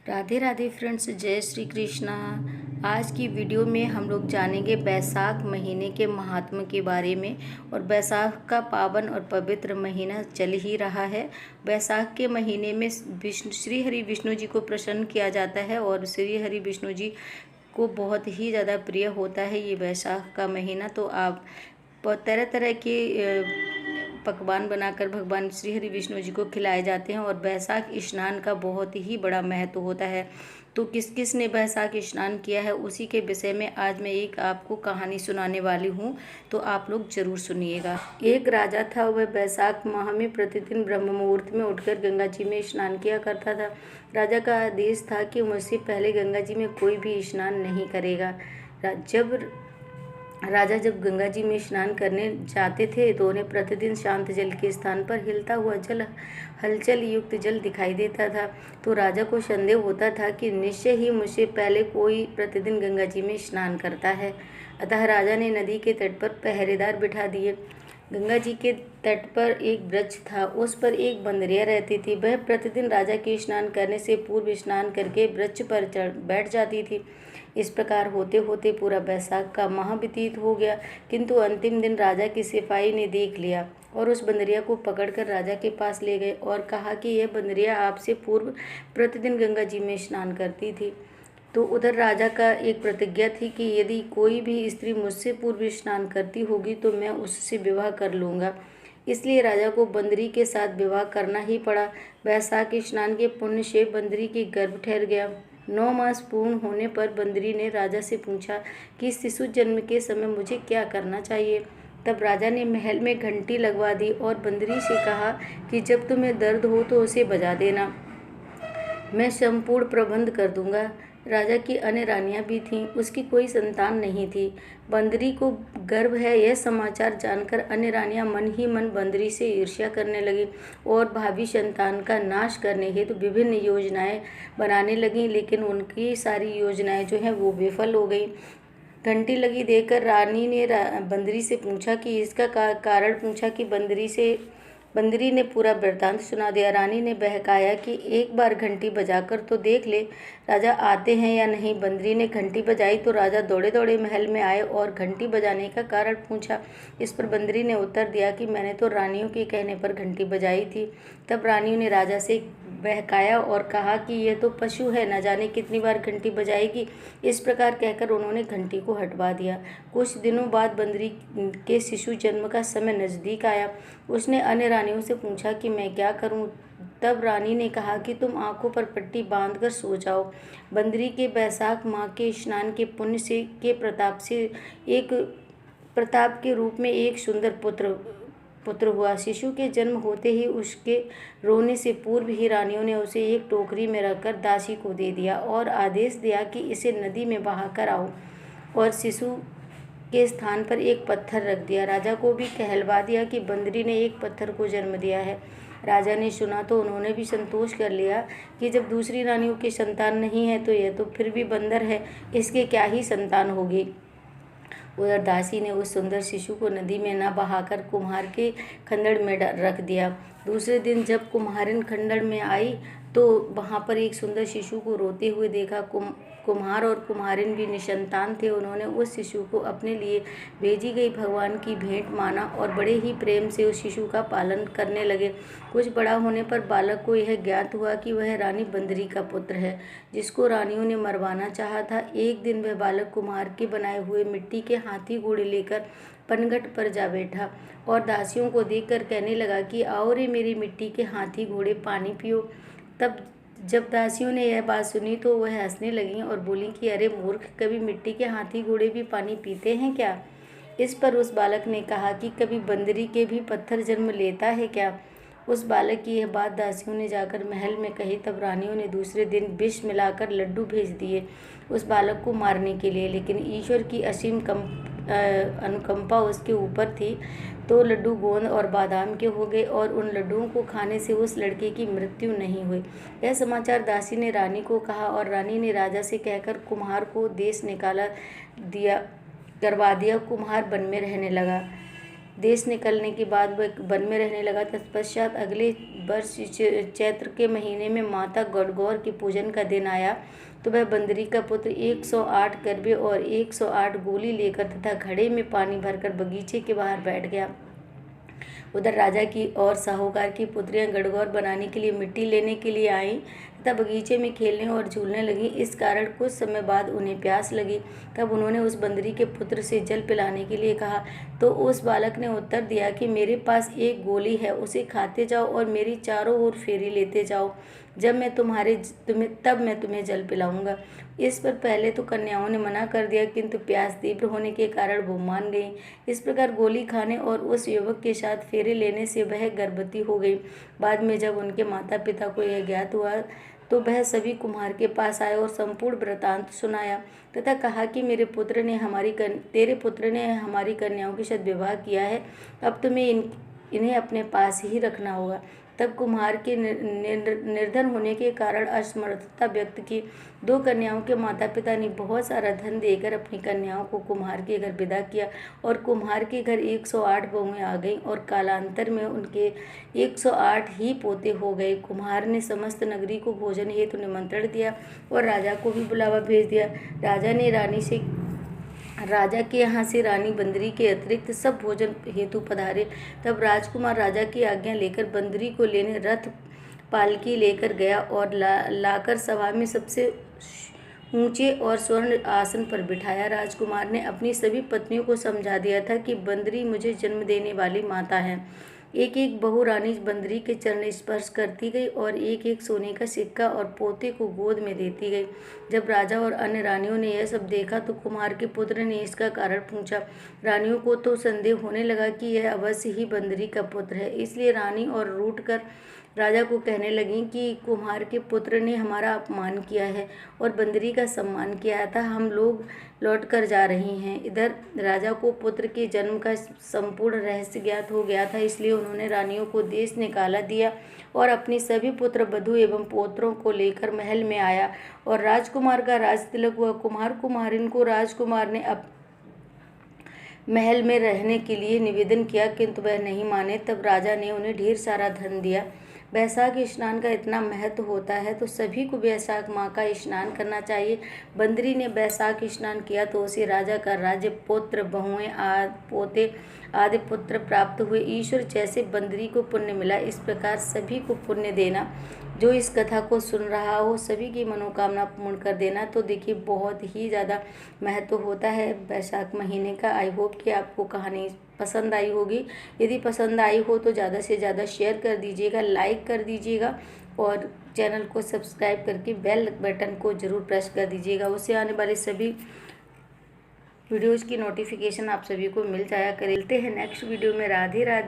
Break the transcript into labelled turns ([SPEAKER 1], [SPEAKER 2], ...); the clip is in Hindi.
[SPEAKER 1] राधे राधे फ्रेंड्स, जय श्री कृष्णा। आज की वीडियो में हम लोग जानेंगे बैसाख महीने के महात्म के बारे में। और बैसाख का पावन और पवित्र महीना चल ही रहा है। बैसाख के महीने में श्री हरि विष्णु जी को प्रसन्न किया जाता है और श्री हरि विष्णु जी को बहुत ही ज़्यादा प्रिय होता है ये बैसाख का महीना। तो आप तरह तरह के पकवान बनाकर भगवान श्री हरि विष्णु जी को खिलाए जाते हैं। और बैसाख स्नान का बहुत ही बड़ा महत्व होता है। तो किस किस ने बैसाख स्नान किया है उसी के विषय में आज मैं एक आपको कहानी सुनाने वाली हूँ, तो आप लोग जरूर सुनिएगा। एक राजा था, वह बैसाख माह में प्रतिदिन ब्रह्म मुहूर्त में उठकर गंगा जी में स्नान किया करता था। राजा का आदेश था कि मुझसे पहले गंगा जी में कोई भी स्नान नहीं करेगा। राजा जब गंगा जी में स्नान करने जाते थे तो उन्हें प्रतिदिन शांत जल के स्थान पर हिलता हुआ जल हलचल युक्त जल दिखाई देता था। तो राजा को संदेह होता था कि निश्चय ही मुझसे पहले कोई प्रतिदिन गंगा जी में स्नान करता है। अतः राजा ने नदी के तट पर पहरेदार बिठा दिए। गंगा जी के तट पर एक वृक्ष था, उस पर एक बंदरिया रहती थी। वह प्रतिदिन राजा के स्नान करने से पूर्व स्नान करके वृक्ष पर बैठ जाती थी। इस प्रकार होते होते पूरा बैसाख का माह व्यतीत हो गया, किंतु अंतिम दिन राजा की सिपाही ने देख लिया और उस बंदरिया को पकड़कर राजा के पास ले गए और कहा कि यह बंदरिया आपसे पूर्व प्रतिदिन गंगा जी में स्नान करती थी। तो उधर राजा का एक प्रतिज्ञा थी कि यदि कोई भी स्त्री मुझसे पूर्व स्नान करती होगी तो मैं उससे विवाह कर लूँगा। इसलिए राजा को बंदरी के साथ विवाह करना ही पड़ा। बैसाख स्नान के पुण्य से बंदरी की गर्भ ठहर गया। 9 मास पूर्ण होने पर बंदरी ने राजा से पूछा कि शिशु जन्म के समय मुझे क्या करना चाहिए। तब राजा ने महल में घंटी लगवा दी और बंदरी से कहा कि जब तुम्हें दर्द हो तो उसे बजा देना, मैं संपूर्ण प्रबंध कर दूंगा। राजा की अन्य रानियां भी थीं, उसकी कोई संतान नहीं थी। बंदरी को गर्भ है यह समाचार जानकर अन्य रानियां मन ही मन बंदरी से ईर्ष्या करने लगीं और भावी संतान का नाश करने हेतु विभिन्न योजनाएं बनाने लगीं, लेकिन उनकी सारी योजनाएं जो हैं वो विफल हो गई। घंटी लगी देखकर रानी ने बंदरी से पूछा कि इसका कारण पूछा कि बंदरी ने पूरा वृत्तांत सुना दिया। रानी ने बहकाया कि एक बार घंटी बजाकर तो देख ले, राजा आते हैं या नहीं। बंदरी ने घंटी बजाई तो राजा दौड़े दौड़े महल में आए और घंटी बजाने का कारण पूछा। इस पर बंदरी ने उत्तर दिया कि मैंने तो रानियों के कहने पर घंटी बजाई थी। तब रानियों ने राजा से बहकाया और कहा कि यह तो पशु है, न जाने कितनी बार घंटी बजाएगी। इस प्रकार कहकर उन्होंने घंटी को हटवा दिया। कुछ दिनों बाद बंदरी के शिशु जन्म का समय नज़दीक आया। उसने अन्य रानियों से पूछा कि मैं क्या करूं। तब रानी ने कहा कि तुम आंखों पर पट्टी बांधकर सो जाओ। बंदरी के बैसाख माह के स्नान के पुण्य से के प्रताप के रूप में एक सुंदर पुत्र हुआ। शिशु के जन्म होते ही उसके रोने से पूर्व ही रानियों ने उसे एक टोकरी में रखकर दासी को दे दिया और आदेश दिया कि इसे नदी में बहाकर आओ, और शिशु के स्थान पर एक पत्थर रख दिया। राजा को भी कहलवा दिया कि बंदरी ने एक पत्थर को जन्म दिया है। राजा ने सुना तो उन्होंने भी संतोष कर लिया कि जब दूसरी रानियों की संतान नहीं है तो यह तो फिर भी बंदर है, इसके क्या ही संतान होगी। उधर दासी ने उस सुंदर शिशु को नदी में न बहाकर कुम्हार के खंडड़ में रख दिया। दूसरे दिन जब कुम्हारिन खंडड़ में आई तो वहाँ पर एक सुंदर शिशु को रोते हुए देखा। कुम्हार और कुम्हारिन भी निसंतान थे। उन्होंने उस शिशु को अपने लिए भेजी गई भगवान की भेंट माना और बड़े ही प्रेम से उस शिशु का पालन करने लगे। कुछ बड़ा होने पर बालक को यह ज्ञात हुआ कि वह रानी बंदरी का पुत्र है, जिसको रानियों ने मरवाना चाहा था। एक दिन वह बालक कुम्हार के बनाए हुए मिट्टी के हाथी घोड़े लेकर पनघट पर जा बैठा और दासियों को देखकर कहने लगा कि आओ रे मेरी मिट्टी के हाथी घोड़े, पानी पियो। तब जब दासियों ने यह बात सुनी तो वह हंसने लगीं और बोली कि अरे मूर्ख, कभी मिट्टी के हाथी घोड़े भी पानी पीते हैं क्या। इस पर उस बालक ने कहा कि कभी बंदरी के भी पत्थर जन्म लेता है क्या। उस बालक की यह बात दासियों ने जाकर महल में कही। तब रानियों ने दूसरे दिन विष मिलाकर लड्डू भेज दिए उस बालक को मारने के लिए, लेकिन ईश्वर की असीम अनुकंपा उसके ऊपर थी तो लड्डू गोंद और बादाम के हो गए और उन लड्डुओं को खाने से उस लड़के की मृत्यु नहीं हुई। यह समाचार दासी ने रानी को कहा और रानी ने राजा से कहकर कुम्हार को देश करवा दिया। कुम्हार वन में रहने लगा। देश निकलने के बाद वह वन में रहने लगा। तत्पश्चात अगले वर्ष चैत्र के महीने में माता गणगौर के पूजन का दिन आया तो वह बंदरी का पुत्र 108 करबे और 108 गोली लेकर तथा घड़े में पानी भरकर बगीचे के बाहर बैठ गया। उधर राजा की और साहूकार की पुत्रियां गणगौर बनाने के लिए मिट्टी लेने के लिए आईं तथा बगीचे में खेलने और झूलने लगीं। इस कारण कुछ समय बाद उन्हें प्यास लगी। तब उन्होंने उस बंदरी के पुत्र से जल पिलाने के लिए कहा तो उस बालक ने उत्तर दिया कि मेरे पास एक गोली है, उसे खाते जाओ और मेरी चारों ओर फेरी लेते जाओ, तब मैं तुम्हें जल पिलाऊंगा। इस पर पहले तो कन्याओं ने मना कर दिया, किंतु प्यास तीव्र होने के कारण वो मान गई। इस प्रकार गोली खाने और उस युवक के साथ फेरे लेने से वह गर्भवती हो गई। बाद में जब उनके माता पिता को यह ज्ञात हुआ तो वह सभी कुम्हार के पास आए और संपूर्ण वृतांत सुनाया तथा कहा कि तेरे पुत्र ने हमारी कन्याओं के साथ विवाह किया है, अब तुम्हें इन्हें अपने पास ही रखना होगा। तब कुम्हार के निर्धन होने के कारण असमर्थता व्यक्त की। 2 कन्याओं के माता पिता ने बहुत सारा धन देकर अपनी कन्याओं को कुम्हार के घर विदा किया और कुम्हार के घर 108 बहुएं आ गईं और कालांतर में उनके 108 ही पोते हो गए। कुम्हार ने समस्त नगरी को भोजन हेतु निमंत्रण दिया और राजा को भी बुलावा भेज दिया। राजा के यहाँ से रानी बंदरी के अतिरिक्त सब भोजन हेतु पधारे। तब राजकुमार राजा की आज्ञा लेकर बंदरी को लेने रथ पालकी लेकर गया और लाकर सभा में सबसे ऊंचे और स्वर्ण आसन पर बिठाया। राजकुमार ने अपनी सभी पत्नियों को समझा दिया था कि बंदरी मुझे जन्म देने वाली माता है। एक एक बहू रानी बंदरी के चरण स्पर्श करती गई और एक एक सोने का सिक्का और पोते को गोद में देती गई। जब राजा और अन्य रानियों ने यह सब देखा तो कुमार के पुत्र ने इसका कारण पूछा। रानियों को तो संदेह होने लगा कि यह अवश्य ही बंदरी का पुत्र है, इसलिए रानी और रूठ कर राजा को कहने लगी कि कुम्हार के पुत्र ने हमारा अपमान किया है और बंदरी का सम्मान किया था, हम लोग लौट कर जा रही हैं। इधर राजा को पुत्र के जन्म का संपूर्ण रहस्य ज्ञात हो गया था, इसलिए उन्होंने रानियों को देश निकाला दिया और अपने सभी पुत्र वधू एवं पोत्रों को लेकर महल में आया और राजकुमार का राज तिलक हुआ। कुम्हार कुम्हारिन को राजकुमार ने महल में रहने के लिए निवेदन किया, किंतु वह नहीं माने। तब राजा ने उन्हें ढेर सारा धन दिया। बैसाख स्नान का इतना महत्व होता है तो सभी को बैसाख माह का स्नान करना चाहिए। बंदरी ने बैसाख स्नान किया तो उसे राजा का राज्य, पुत्र, बहुएं, पोते आदि पुत्र प्राप्त हुए। ईश्वर जैसे बंदरी को पुण्य मिला, इस प्रकार सभी को पुण्य देना। जो इस कथा को सुन रहा हो सभी की मनोकामना पूर्ण कर देना। तो देखिए बहुत ही ज़्यादा महत्व होता है बैसाख महीने का। आई होप कि आपको कहानी पसंद आई होगी। यदि पसंद आई हो तो ज़्यादा से ज़्यादा शेयर कर दीजिएगा, लाइक कर दीजिएगा और चैनल को सब्सक्राइब करके बेल बटन को ज़रूर प्रेस कर दीजिएगा। उससे आने वाले सभी वीडियोज़ की नोटिफिकेशन आप सभी को मिल जाया करें। मिलते हैं नेक्स्ट वीडियो में। राधे राधे।